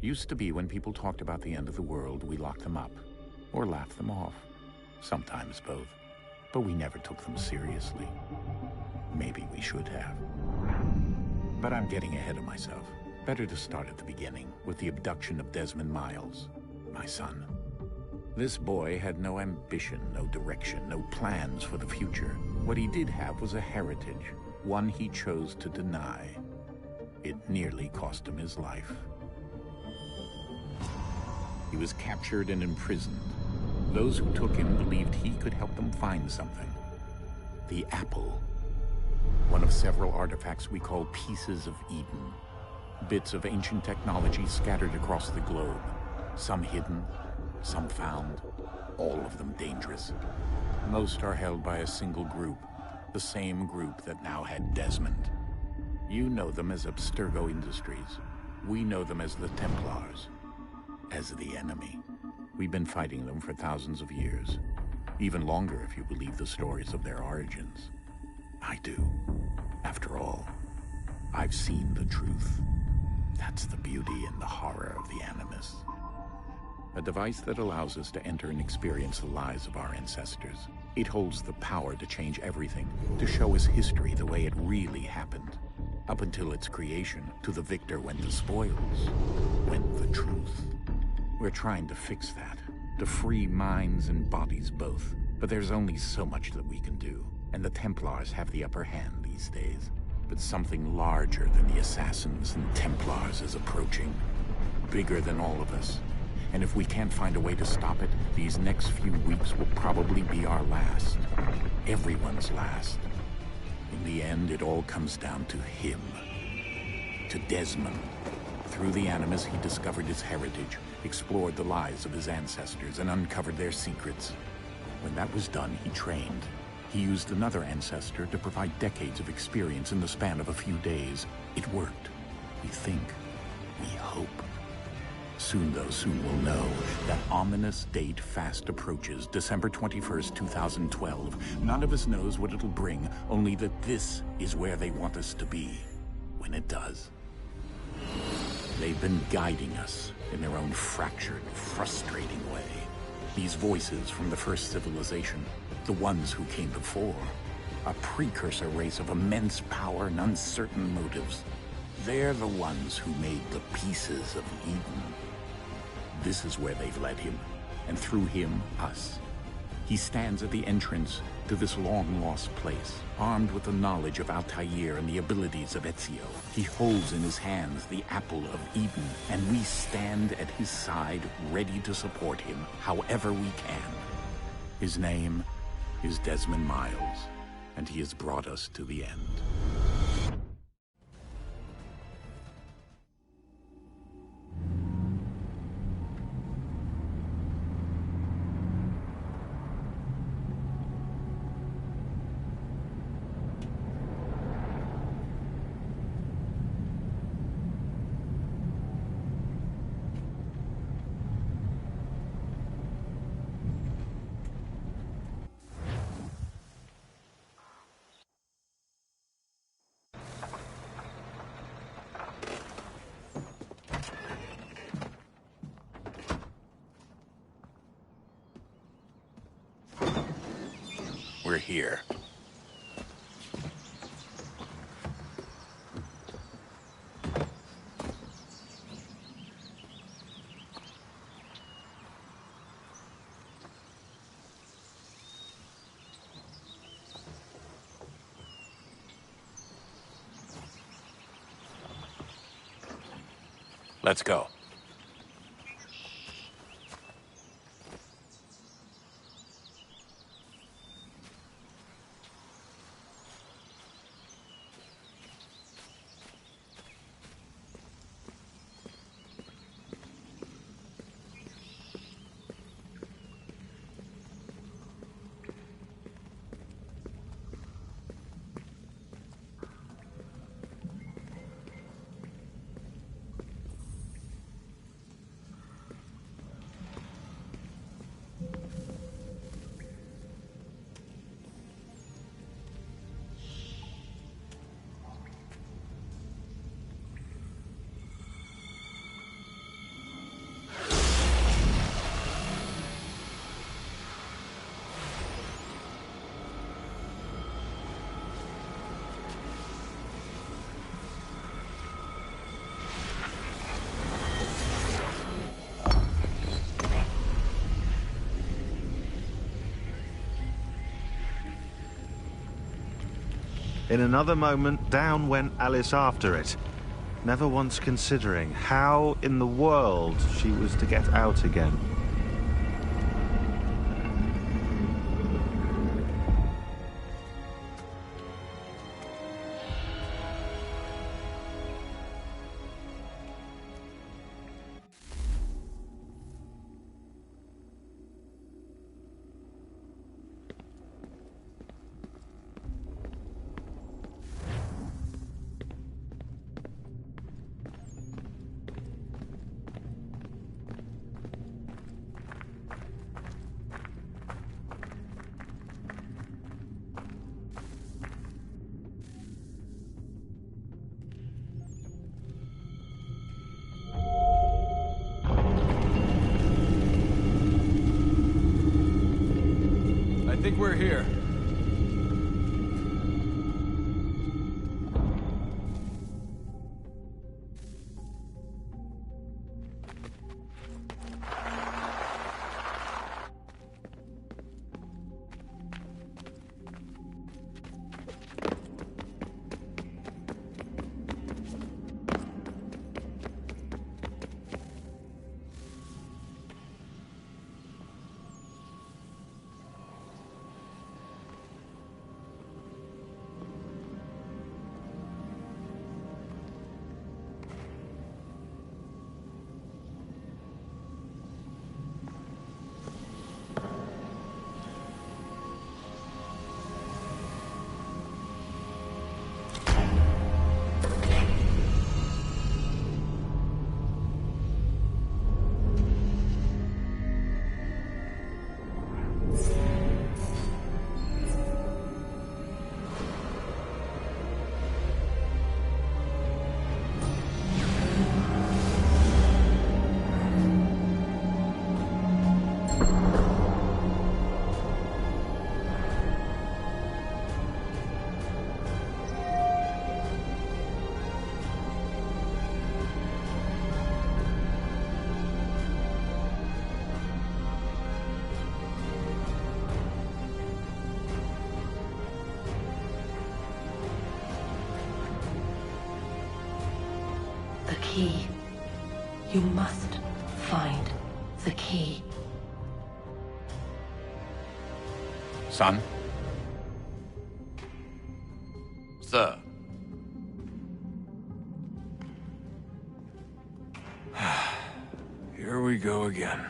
Used to be when people talked about the end of the world, we locked them up, or laughed them off. Sometimes both. But we never took them seriously. Maybe we should have. But I'm getting ahead of myself. Better to start at the beginning, with the abduction of Desmond Miles, my son. This boy had no ambition, no direction, no plans for the future. What he did have was a heritage, one he chose to deny. It nearly cost him his life. He was captured and imprisoned. Those who took him believed he could help them find something. The apple. One of several artifacts we call pieces of Eden. Bits of ancient technology scattered across the globe. Some hidden, some found, all of them dangerous. Most are held by a single group, the same group that now had Desmond. You know them as Abstergo Industries. We know them as the Templars, as the enemy. We've been fighting them for thousands of years, even longer if you believe the stories of their origins. I do. After all, I've seen the truth. That's the beauty and the horror of the Animus. A device that allows us to enter and experience the lives of our ancestors. It holds the power to change everything, to show us history the way it really happened. Up until its creation, to the victor went the spoils, went the truth. We're trying to fix that, to free minds and bodies both. But there's only so much that we can do, and the Templars have the upper hand these days. But something larger than the Assassins and Templars is approaching, bigger than all of us. And if we can't find a way to stop it, these next few weeks will probably be our last. Everyone's last. In the end, it all comes down to him. To Desmond. Through the Animus, he discovered his heritage, explored the lives of his ancestors, and uncovered their secrets. When that was done, he trained. He used another ancestor to provide decades of experience in the span of a few days. It worked. We think. We hope. Soon, though, soon we'll know. That ominous date fast approaches, December 21st, 2012. None of us knows what it'll bring, only that this is where they want us to be, when it does. They've been guiding us in their own fractured, frustrating way. These voices from the first civilization, the ones who came before, a precursor race of immense power and uncertain motives. They're the ones who made the pieces of Eden. This is where they've led him, and through him, us. He stands at the entrance to this long-lost place, armed with the knowledge of Altair and the abilities of Ezio. He holds in his hands the apple of Eden, and we stand at his side, ready to support him however we can. His name is Desmond Miles, and he has brought us to the end. We're here. Let's go. In another moment, down went Alice after it, never once considering how in the world she was to get out again. I think we're here. The key. You must find the key. Son? Sir. Here we go again.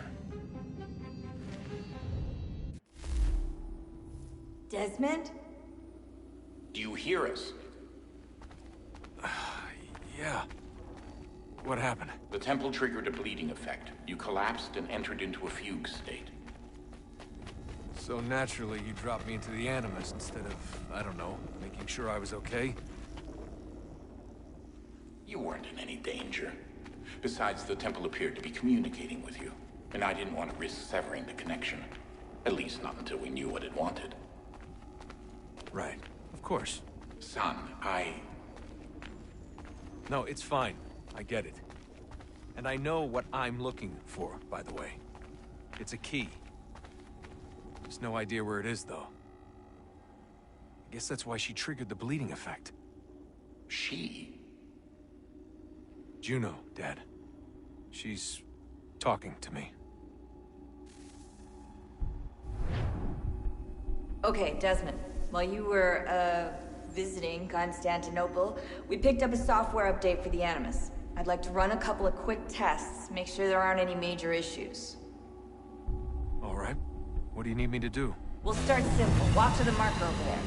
Desmond? Do you hear us? Yeah. What happened? The temple triggered a bleeding effect. You collapsed and entered into a fugue state. So naturally, you dropped me into the Animus instead of, I don't know, making sure I was okay? You weren't in any danger. Besides, the temple appeared to be communicating with you, and I didn't want to risk severing the connection. At least not until we knew what it wanted. Right. Of course. Son, No, it's fine. I get it. And I know what I'm looking for, by the way. It's a key. Just no idea where it is, though. I guess that's why she triggered the bleeding effect. She? Juno, Dad. She's talking to me. Okay, Desmond. While you were, visiting Constantinople, we picked up a software update for the Animus. I'd like to run a couple of quick tests, make sure there aren't any major issues. All right. What do you need me to do? We'll start simple. Walk to the marker over there.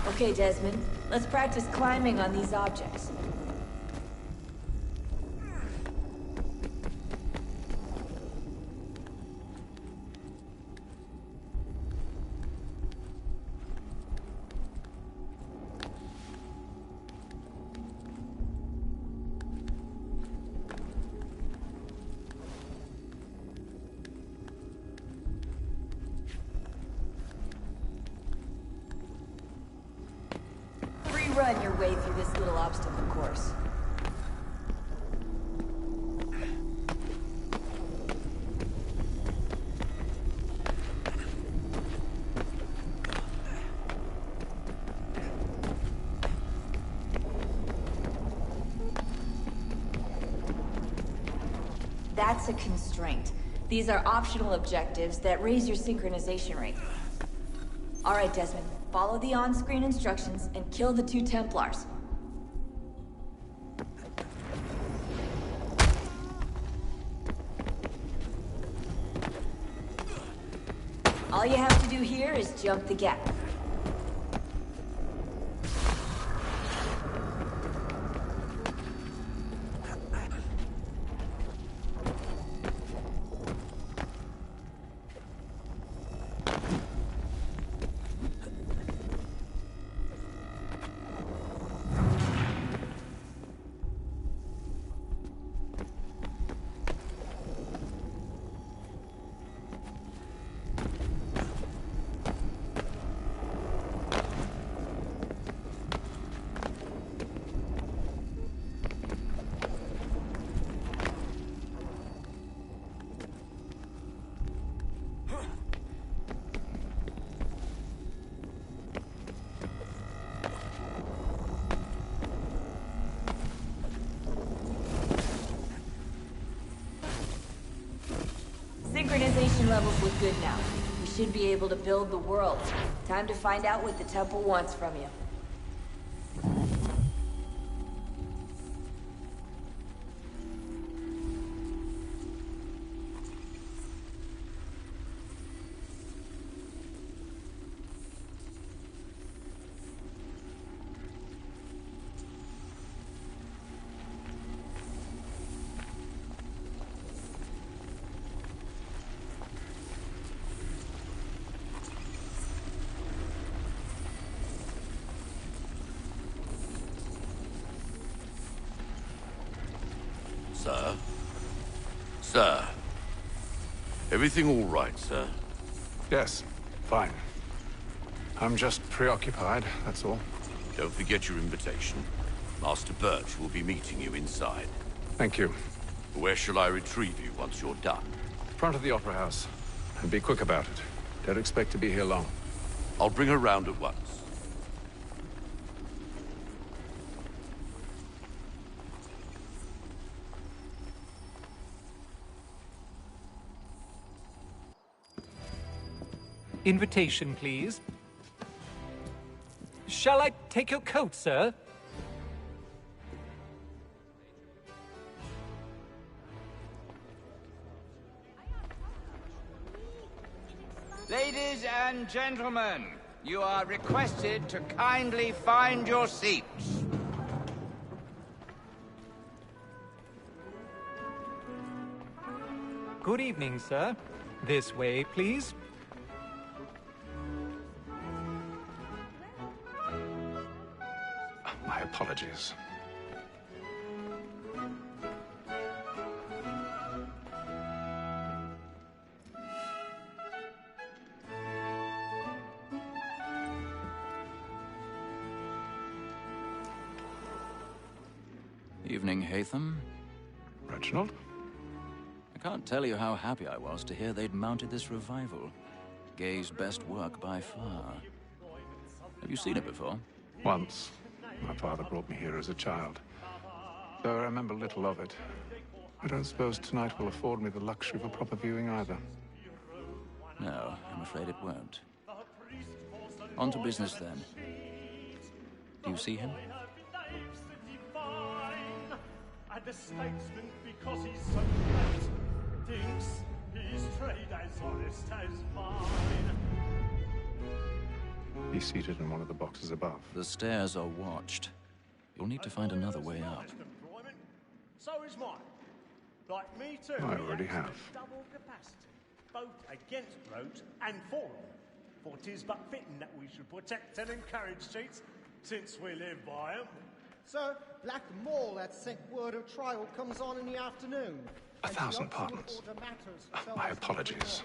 Okay, Desmond. Let's practice climbing on these objects. run your way through this little obstacle course. That's a constraint. These are optional objectives that raise your synchronization rate. All right, Desmond. Follow the on-screen instructions and kill the 2 Templars. All you have to do here is jump the gap. Synchronization levels look good now. We should be able to build the world. Time to find out what the temple wants from you. Sir? Sir? Everything all right, sir? Yes, fine. I'm just preoccupied, that's all. Don't forget your invitation. Master Birch will be meeting you inside. Thank you. Where shall I retrieve you once you're done? Front of the Opera House. And be quick about it. Don't expect to be here long. I'll bring her round at once. Invitation, please. Shall I take your coat, sir? Ladies and gentlemen, you are requested to kindly find your seats. Good evening, sir. This way, please. My apologies. Evening, Hatham. Reginald? I can't tell you how happy I was to hear they'd mounted this revival. Gay's best work by far. Have you seen it before? Once. My father brought me here as a child. Though I remember little of it. I don't suppose tonight will afford me the luxury of a proper viewing either. No, I'm afraid it won't. On to business then. Do you see him? And the statesman, because he's so great, thinks his trade as honest as mine. He's seated in one of the boxes above. The stairs are watched. You'll need to find another way out. So is mine. Like me too. I already have. Double capacity, both against roads and for them. For 'tis but fitting that we should protect and encourage cheats, since we live by them. Sir, Black Mall that sent word of trial comes on in the afternoon. 1,000 pardons. My apologies.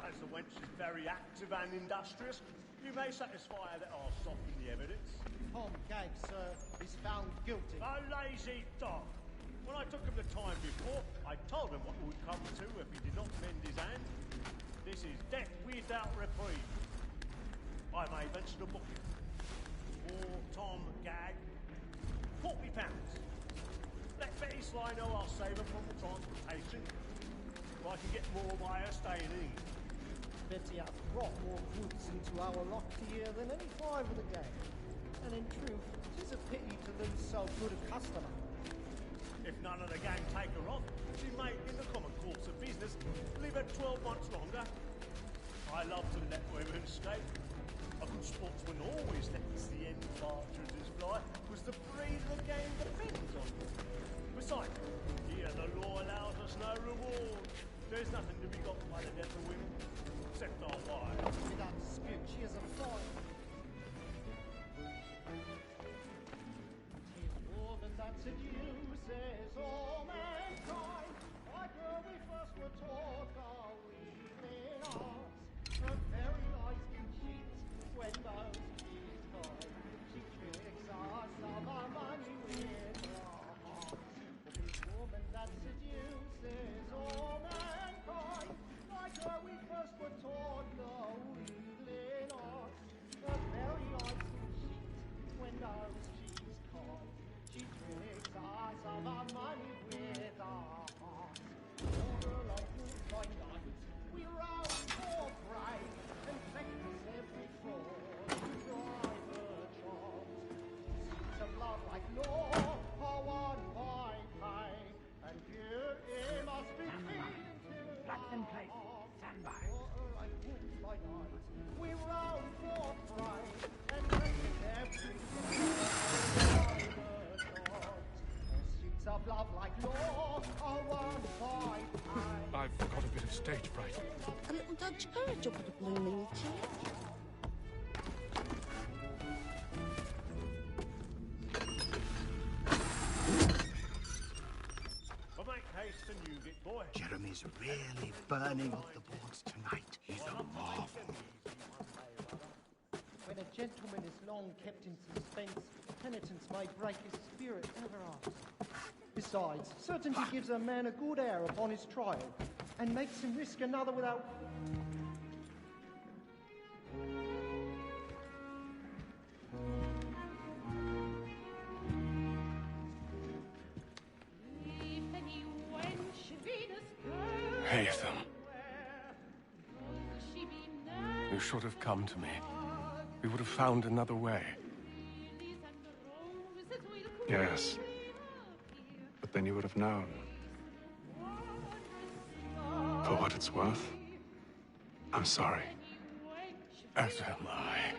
As the wench is very active and industrious, you may satisfy her that I'll soften the evidence. Tom Gag, sir, is found guilty. A lazy dog. When I took him the time before, I told him what would come to if he did not mend his hand. This is death without reprieve. I may venture to book him. For Tom Gag, £40. Let Betty Sly know I'll save her from the transportation. If I can get more by her staying in. Betty hath brought more goods into our lock here than any five of the gang. And in truth, 'tis a pity to lose so good a customer. If none of the gang take her off, she may, in the common course of business, leave her 12 months longer. I love to let women escape. A good sportsman always lets the end partridges fly, because the breed of the game depends on it. Besides, here the law allows us no reward. There's nothing to be got by the death of women, except our wives. Without dispute, she is a fine. Tis woman that seduces all mankind. Like her we first were taught, are we in arts? Her very eyes can cheat when those she's caught. She tricks us of our money with her heart. Tis woman that seduces all mankind. Like her we first were taught, no evil in arts. Her very eyes can cheat when those she's caught. She tricks us of our money with our hearts. Order like wolf by night, we rouse for prey and practice every fraud to drive her charms. Seats of love like law are won by pay, and here it must be feeding to our hearts. Stand by. Order like wolf by night, we rouse for prey and practice every fraud to drive her charms. Seats of love like law are won by pay. I've got a bit of stage fright. A little Dutch courage up at the blooming church. But make haste and use it, boy. Jeremy's really burning up the boards tonight. He's a marvel. When a gentleman is long kept in suspense, penitence may break his spirit ever after. Besides, certainty gives a man a good air upon his trial, and makes him risk another without... Haytham. You should have come to me. We would have found another way. Yes. But then you would have known. For what it's worth, I'm sorry. As am I.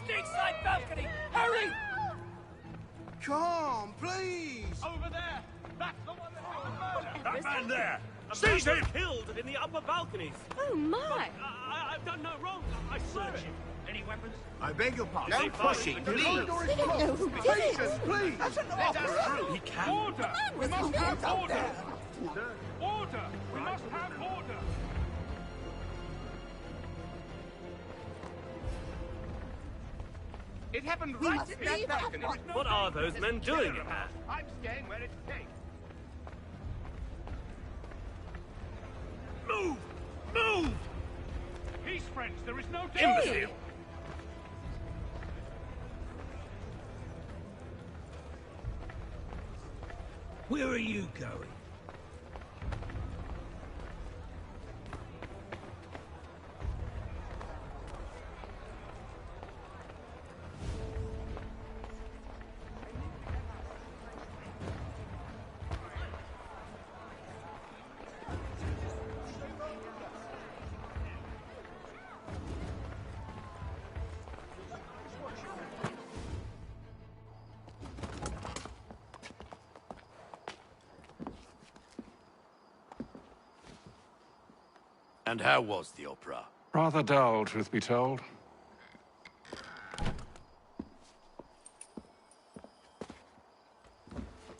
Side balcony! Hurry! Come, please! Over there! That's the one that That man there! Seize him! Killed in the upper balconies. Oh, my! I've done no wrong. I swear it. Any weapons? I beg your pardon. No pushing, please. Patience, please! Let us through. He can. Order! We must have order! Order! We must have order! It happened right in that balcony. What are those men doing in there? I'm staying where it's safe. Move! Move! Peace, friends. There is no danger. Imbecile! Where are you going? And how was the opera? Rather dull, truth be told.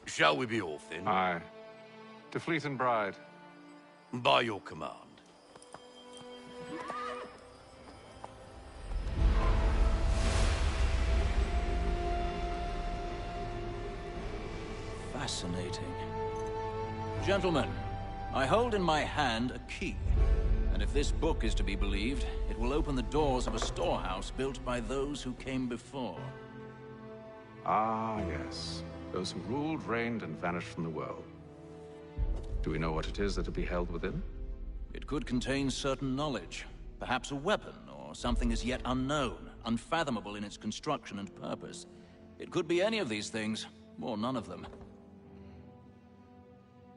Shall we be off then? Aye. To Fleet and Bride. By your command. Fascinating. Gentlemen, I hold in my hand a key. And if this book is to be believed, it will open the doors of a storehouse built by those who came before. Ah, yes. Those who ruled, reigned, and vanished from the world. Do we know what it is that will be held within? It could contain certain knowledge. Perhaps a weapon, or something as yet unknown, unfathomable in its construction and purpose. It could be any of these things, or none of them.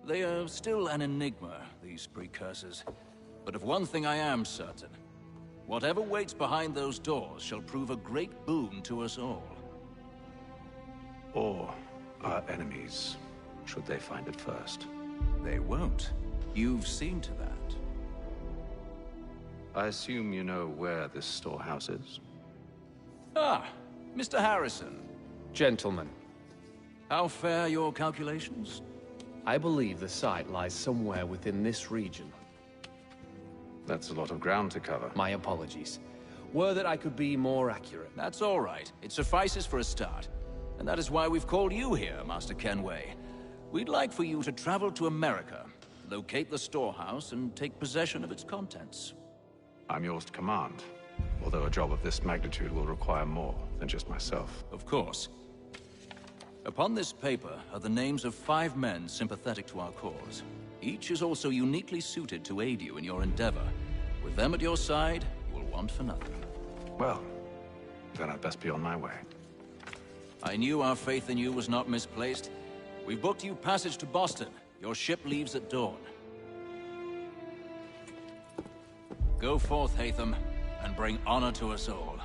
They are still an enigma, these precursors. But of one thing I am certain. Whatever waits behind those doors shall prove a great boon to us all. Or our enemies, should they find it first. They won't. You've seen to that. I assume you know where this storehouse is? Ah, Mr. Harrison. Gentlemen. How fare your calculations? I believe the site lies somewhere within this region. That's a lot of ground to cover. My apologies. Were that I could be more accurate. That's all right. It suffices for a start. And that is why we've called you here, Master Kenway. We'd like for you to travel to America, locate the storehouse, and take possession of its contents. I'm yours to command, although a job of this magnitude will require more than just myself. Of course. Upon this paper are the names of 5 men sympathetic to our cause. Each is also uniquely suited to aid you in your endeavor. With them at your side, you will want for nothing. Well, then I'd best be on my way. I knew our faith in you was not misplaced. We've booked you passage to Boston. Your ship leaves at dawn. Go forth, Hatham, and bring honor to us all.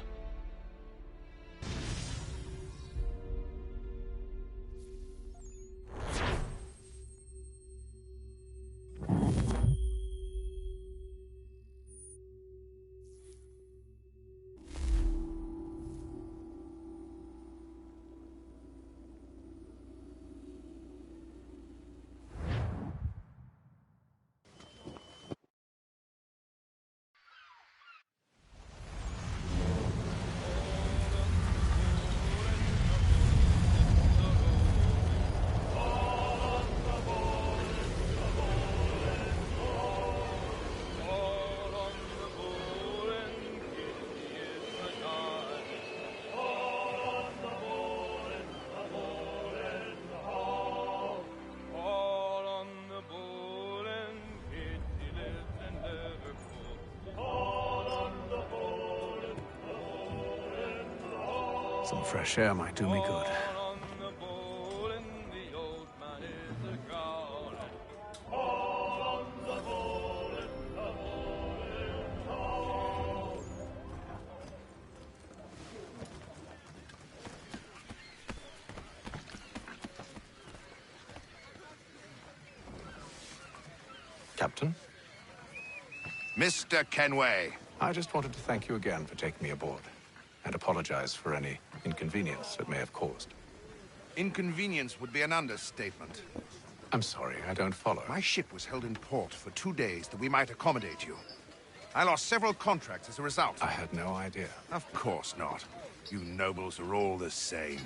Some fresh air might do me good. Captain? Mr. Kenway. I just wanted to thank you again for taking me aboard, and apologize for any inconvenience it may have caused. Inconvenience would be an understatement. I'm sorry, I don't follow. My ship was held in port for 2 days that we might accommodate you. I lost several contracts as a result. I had no idea. Of course not. You nobles are all the same.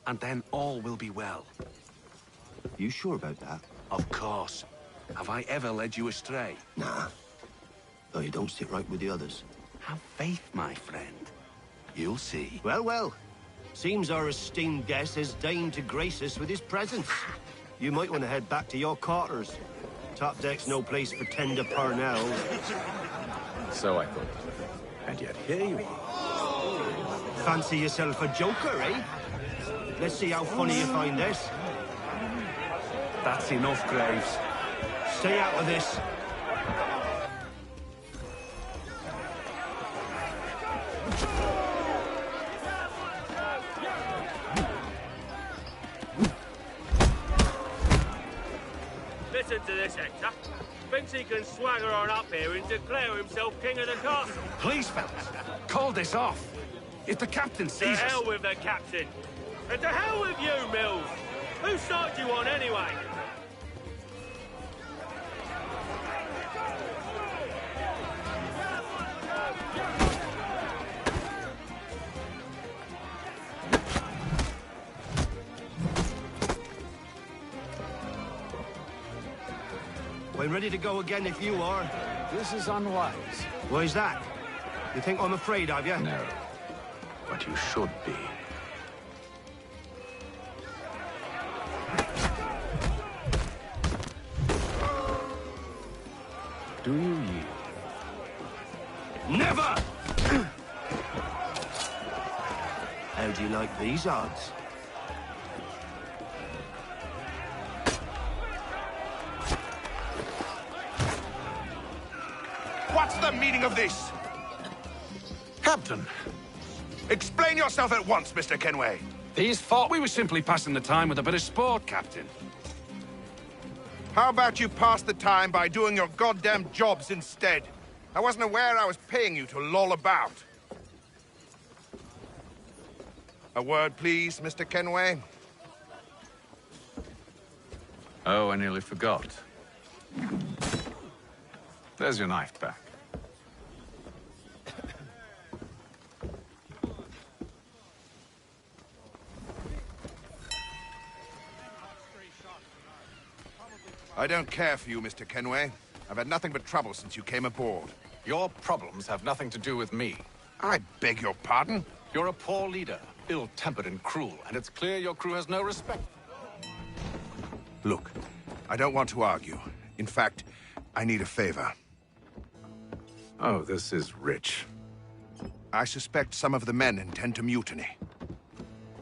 and then all will be well. You sure about that? Of course. Have I ever led you astray? Nah. Though you don't sit right with the others. Have faith, my friend. You'll see. Well, well. Seems our esteemed guest has deigned to grace us with his presence. You might want to head back to your quarters. Top deck's no place for tender Parnell. So I thought. And yet here you are. Fancy yourself a joker, eh? Let's see how funny you find this. That's enough, Graves. Stay out of this. Listen to this, Hector. Thinks he can swagger on up here and declare himself king of the castle. Please, fellas, call this off. If the captain sees us... To hell with the captain. And to hell with you, Mills. Whose side do you on, anyway? I'm ready to go again if you are. This is unwise. Why's that? You think I'm afraid of you? No. But you should be. Do you yield? Never! How do you like these odds? What's the meaning of this? Captain! Explain yourself at once, Mr. Kenway. These thought we were simply passing the time with a bit of sport, Captain. How about you pass the time by doing your goddamn jobs instead? I wasn't aware I was paying you to loll about. A word, please, Mr. Kenway. Oh, I nearly forgot. There's your knife back. I don't care for you, Mr. Kenway. I've had nothing but trouble since you came aboard. Your problems have nothing to do with me. I beg your pardon? You're a poor leader, ill-tempered and cruel, and it's clear your crew has no respect. Look, I don't want to argue. In fact, I need a favor. Oh, this is rich. I suspect some of the men intend to mutiny.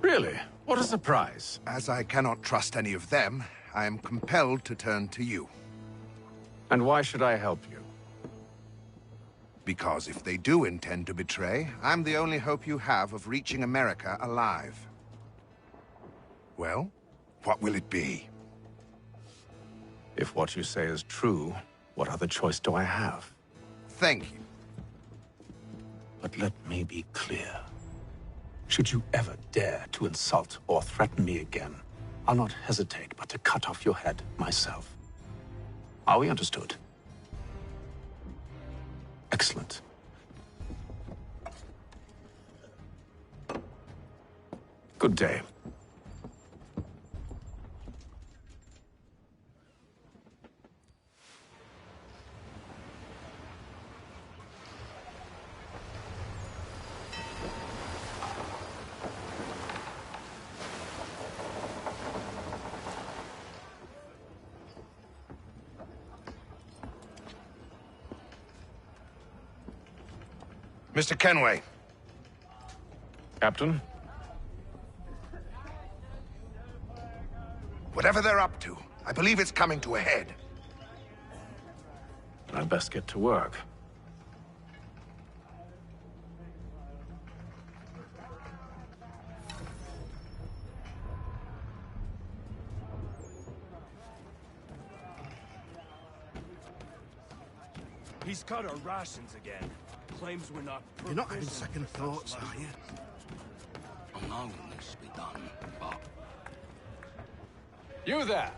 Really? What a surprise. As I cannot trust any of them, I am compelled to turn to you. And why should I help you? Because if they do intend to betray, I'm the only hope you have of reaching America alive. Well, what will it be? If what you say is true, what other choice do I have? Thank you. But let me be clear. Should you ever dare to insult or threaten me again, I'll not hesitate but to cut off your head myself. Are we understood? Excellent. Good day. Mr. Kenway. Captain? Whatever they're up to, I believe it's coming to a head. I'd best get to work. He's cut our rations again. Claims we're not... You're not having second thoughts, are you? I know this be done, but... You there!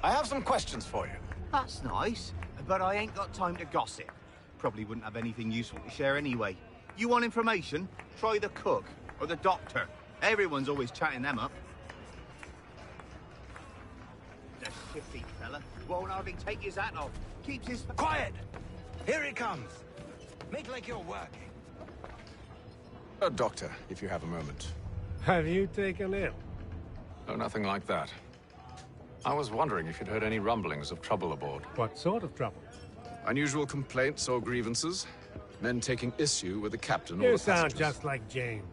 I have some questions for you. That's nice, but I ain't got time to gossip. Probably wouldn't have anything useful to share anyway. You want information? Try the cook or the doctor. Everyone's always chatting them up. shifty fella. Won't hardly take his hat off. Keeps his... Quiet! Here he comes. Make like you're working. Doctor, if you have a moment. Have you taken ill? Oh, nothing like that. I was wondering if you'd heard any rumblings of trouble aboard. What sort of trouble? Unusual complaints or grievances? Men taking issue with the captain or You the sound passengers? just like James.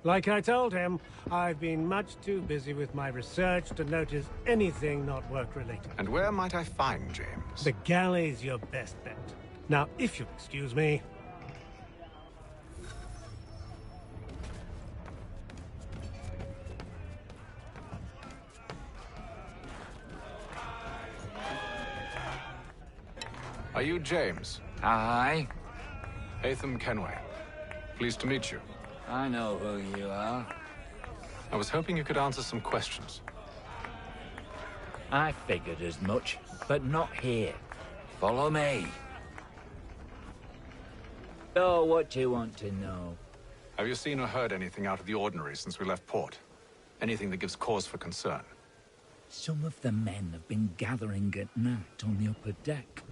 Like I told him, I've been much too busy with my research to notice anything not work-related. And where might I find James? The galley's your best bet. Now, if you'll excuse me... Are you James? Aye. Atham Kenway. Pleased to meet you. I know who you are. I was hoping you could answer some questions. I figured as much, but not here. Follow me. So, what do you want to know? Have you seen or heard anything out of the ordinary since we left port? Anything that gives cause for concern? Some of the men have been gathering at night on the upper deck.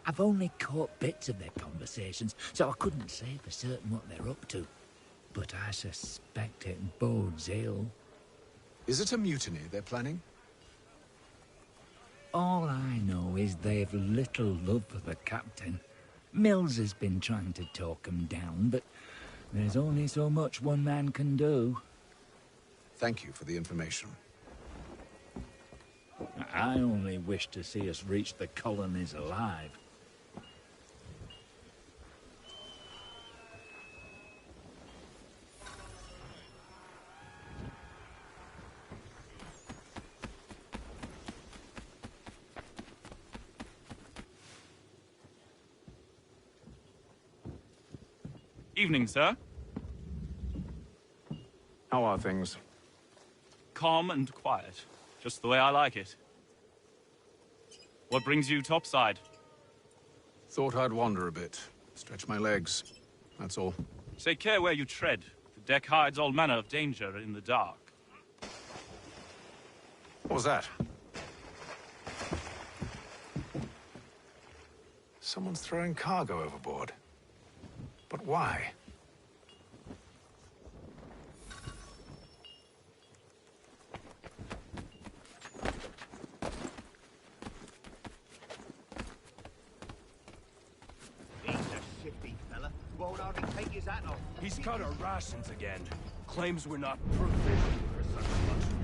I've only caught bits of their conversations, so I couldn't say for certain what they're up to. But I suspect it bodes ill. Is it a mutiny they're planning? All I know is they've little love for the captain. Mills has been trying to talk him down, but there's only so much one man can do. Thank you for the information. I only wish to see us reach the colonies alive. Evening, sir. How are things? Calm and quiet. Just the way I like it. What brings you topside? Thought I'd wander a bit. Stretch my legs. That's all. Take care where you tread. The deck hides all manner of danger in the dark. What was that? Someone's throwing cargo overboard. But why? He's a shifty fella. Won't hardly take his hat off. He's cut our rations again. Claims we're not provisioned for such luxuries.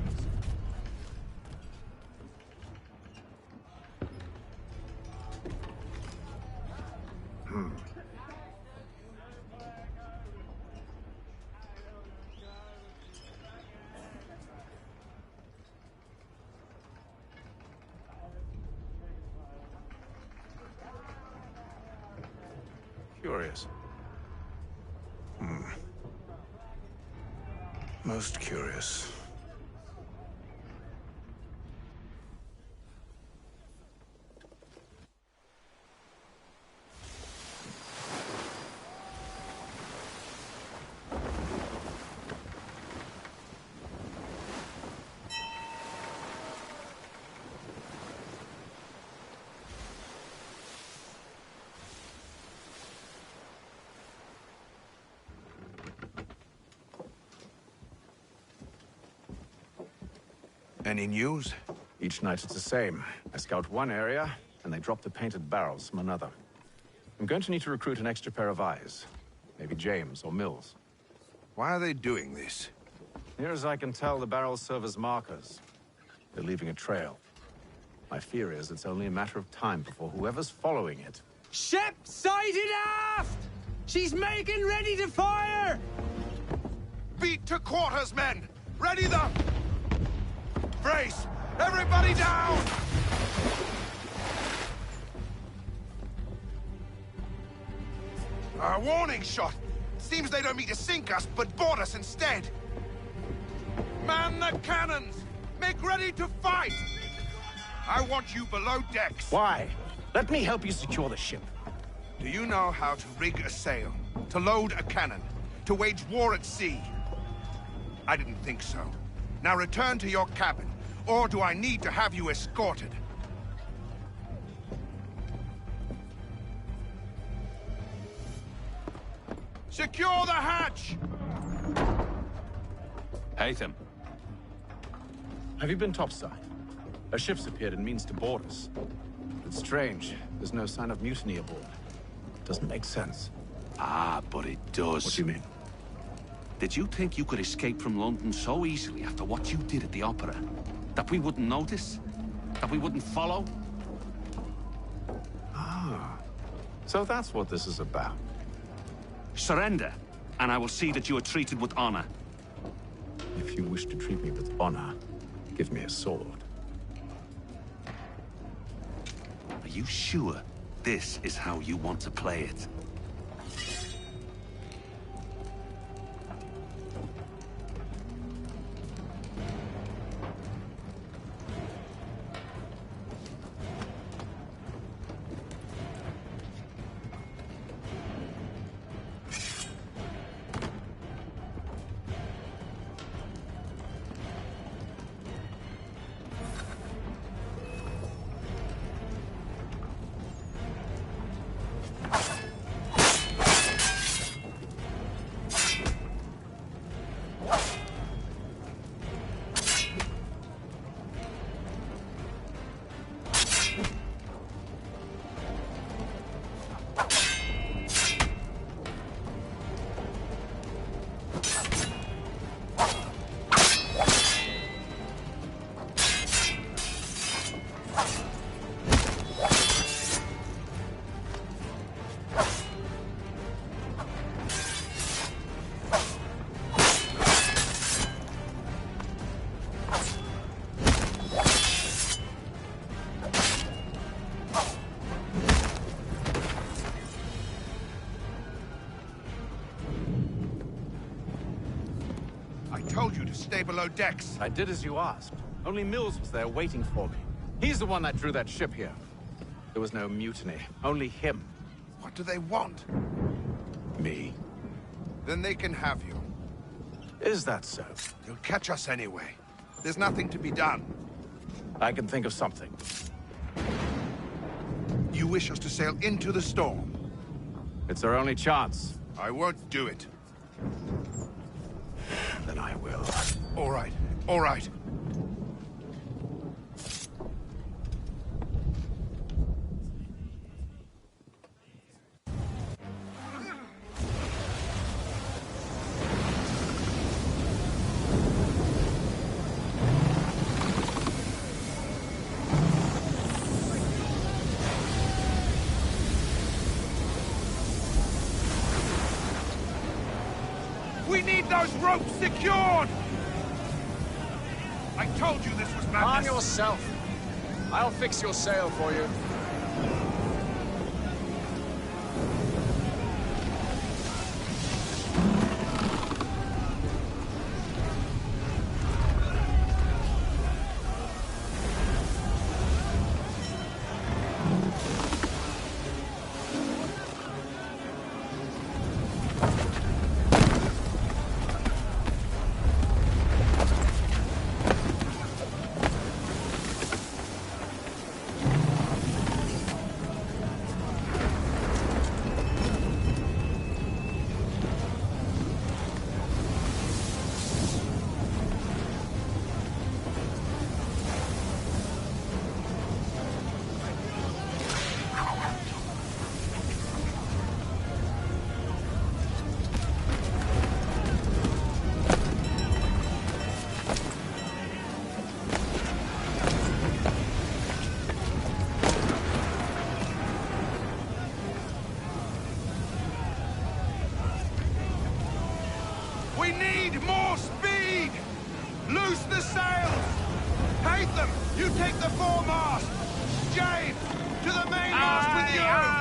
Curious. Most curious. Any news? Each night it's the same. I scout one area, and they drop the painted barrels from another. I'm going to need to recruit an extra pair of eyes. Maybe James or Mills. Why are they doing this? Near as I can tell, the barrels serve as markers. They're leaving a trail. My fear is it's only a matter of time before whoever's following it... Ship sighted aft! She's making ready to fire! Beat to quarters, men! Ready the... Brace! Everybody down! A warning shot! Seems they don't mean to sink us, but board us instead! Man the cannons! Make ready to fight! I want you below decks! Why? Let me help you secure the ship. Do you know how to rig a sail? To load a cannon? To wage war at sea? I didn't think so. Now return to your cabin. Or do I need to have you escorted? Secure the hatch! Haytham. Have you been topside? A ship's appeared and means to board us. It's strange. There's no sign of mutiny aboard. Doesn't make sense. Ah, but it does. What do you mean? Did you think you could escape from London so easily after what you did at the opera? That we wouldn't notice? That we wouldn't follow? Ah. So that's what this is about. Surrender, and I will see that you are treated with honor. If you wish to treat me with honor, give me a sword. Are you sure this is how you want to play it? Stay below decks. I did as you asked. Only Mills was there waiting for me. He's the one that drew that ship here. There was no mutiny, only him. What do they want? Me. Then they can have you. Is that so? You'll catch us anyway. There's nothing to be done. I can think of something. You wish us to sail into the storm? It's our only chance. I won't do it. Then I will. All right. All right. We need those ropes secured! I told you this was madness. Arm yourself. I'll fix your sail for you. We need more speed! Loose the sails! Haytham, you take the foremast! James, to the mainmast with you!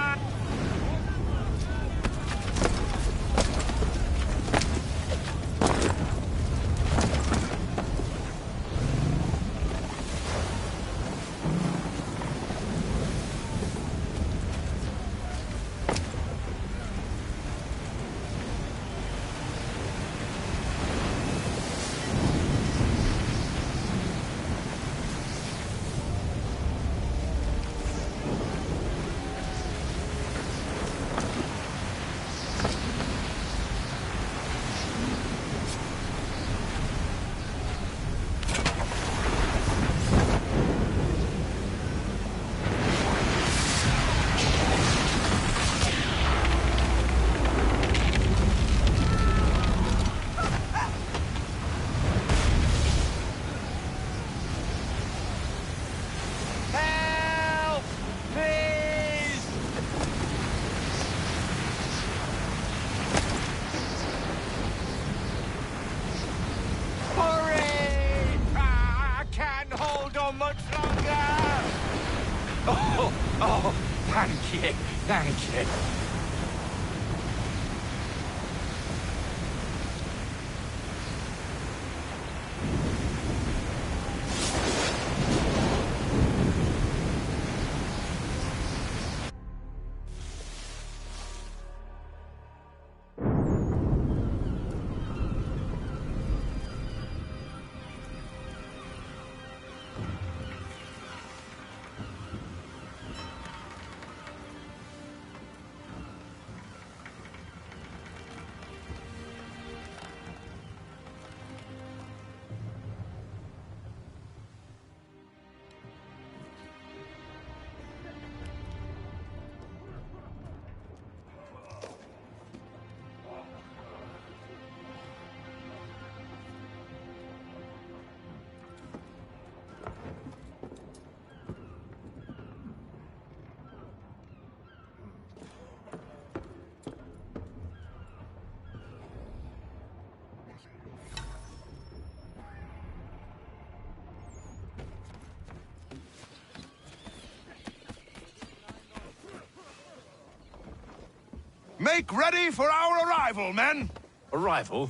Make ready for our arrival, men! Arrival?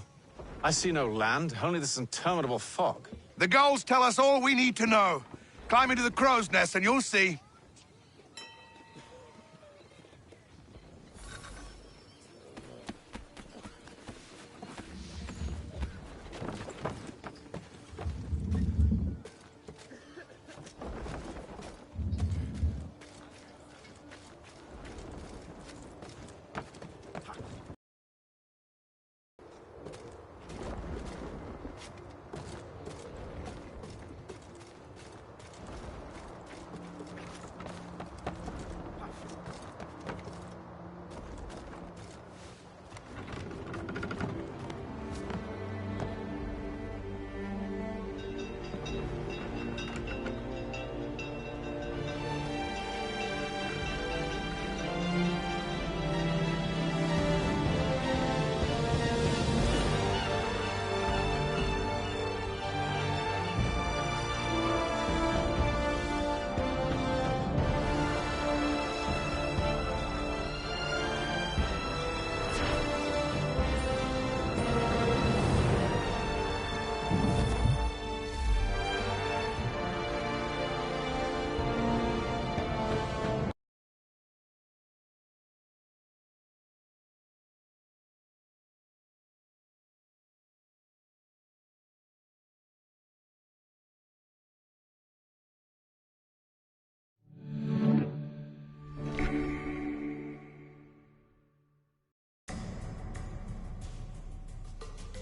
I see no land, only this interminable fog. The gulls tell us all we need to know. Climb into the crow's nest and you'll see.